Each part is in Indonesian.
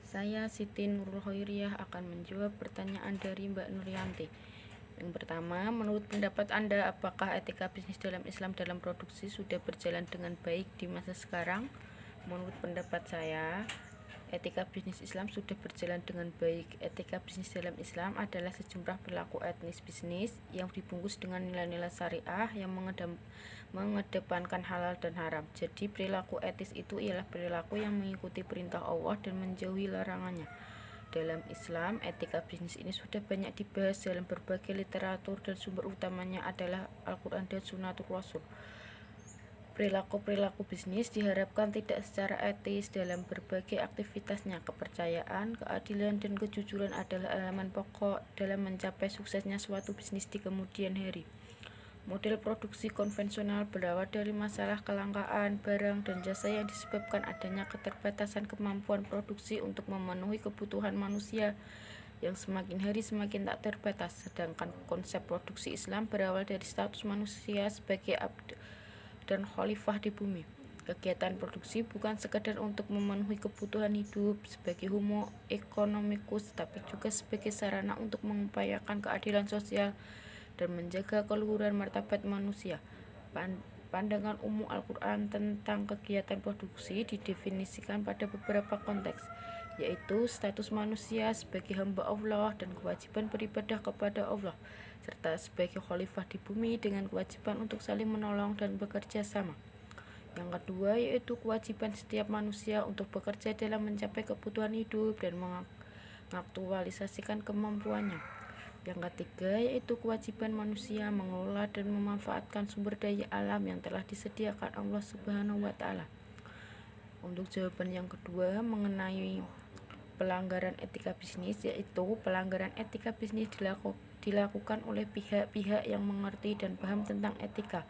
Saya Siti Nurul Khairiyah akan menjawab pertanyaan dari Mbak Nuryanti. Yang pertama, menurut pendapat Anda, apakah etika bisnis dalam Islam dalam produksi sudah berjalan dengan baik di masa sekarang? Menurut pendapat saya, etika bisnis Islam sudah berjalan dengan baik. Etika bisnis dalam Islam adalah sejumlah perilaku etis bisnis yang dibungkus dengan nilai-nilai syariah yang mengedepankan halal dan haram. Jadi perilaku etis itu ialah perilaku yang mengikuti perintah Allah dan menjauhi larangannya. Dalam Islam, etika bisnis ini sudah banyak dibahas dalam berbagai literatur dan sumber utamanya adalah Al-Quran dan Sunnatul Rasul. Perilaku-perilaku bisnis diharapkan tidak secara etis dalam berbagai aktivitasnya. Kepercayaan, keadilan, dan kejujuran adalah elemen pokok dalam mencapai suksesnya suatu bisnis di kemudian hari. Model produksi konvensional berawal dari masalah kelangkaan barang dan jasa yang disebabkan adanya keterbatasan kemampuan produksi untuk memenuhi kebutuhan manusia yang semakin hari semakin tak terbatas. Sedangkan konsep produksi Islam berawal dari status manusia sebagai abd dan khalifah di bumi. Kegiatan produksi bukan sekadar untuk memenuhi kebutuhan hidup sebagai homo economicus, tapi juga sebagai sarana untuk mengupayakan keadilan sosial dan menjaga keluhuran martabat manusia. Pandangan umum Al-Quran tentang kegiatan produksi didefinisikan pada beberapa konteks, yaitu status manusia sebagai hamba Allah dan kewajiban beribadah kepada Allah, serta sebagai khalifah di bumi dengan kewajiban untuk saling menolong dan bekerja sama. Yang kedua yaitu kewajiban setiap manusia untuk bekerja dalam mencapai kebutuhan hidup dan mengaktualisasikan kemampuannya. Yang ketiga yaitu kewajiban manusia mengelola dan memanfaatkan sumber daya alam yang telah disediakan Allah Subhanahu wa Ta'ala. Untuk jawaban yang kedua mengenai pelanggaran etika bisnis, yaitu pelanggaran etika bisnis dilakukan oleh pihak-pihak yang mengerti dan paham tentang etika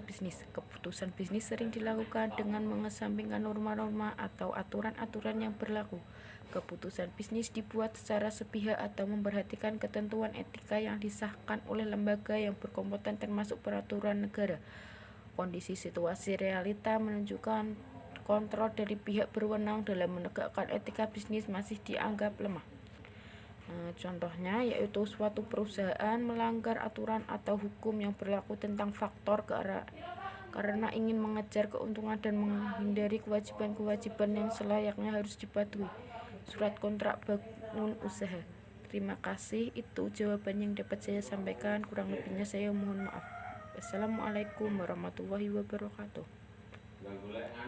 bisnis. Keputusan bisnis sering dilakukan dengan mengesampingkan norma-norma atau aturan-aturan yang berlaku. Keputusan bisnis dibuat secara sepihak atau memperhatikan ketentuan etika yang disahkan oleh lembaga yang berkompeten termasuk peraturan negara. Kondisi situasi realita menunjukkan kontrol dari pihak berwenang dalam menegakkan etika bisnis masih dianggap lemah. Contohnya yaitu suatu perusahaan melanggar aturan atau hukum yang berlaku tentang faktor karena ingin mengejar keuntungan dan menghindari kewajiban-kewajiban yang selayaknya harus dipatuhi. Surat kontrak bangun usaha. Terima kasih, itu jawaban yang dapat saya sampaikan, kurang lebihnya saya mohon maaf. Wassalamualaikum warahmatullahi wabarakatuh.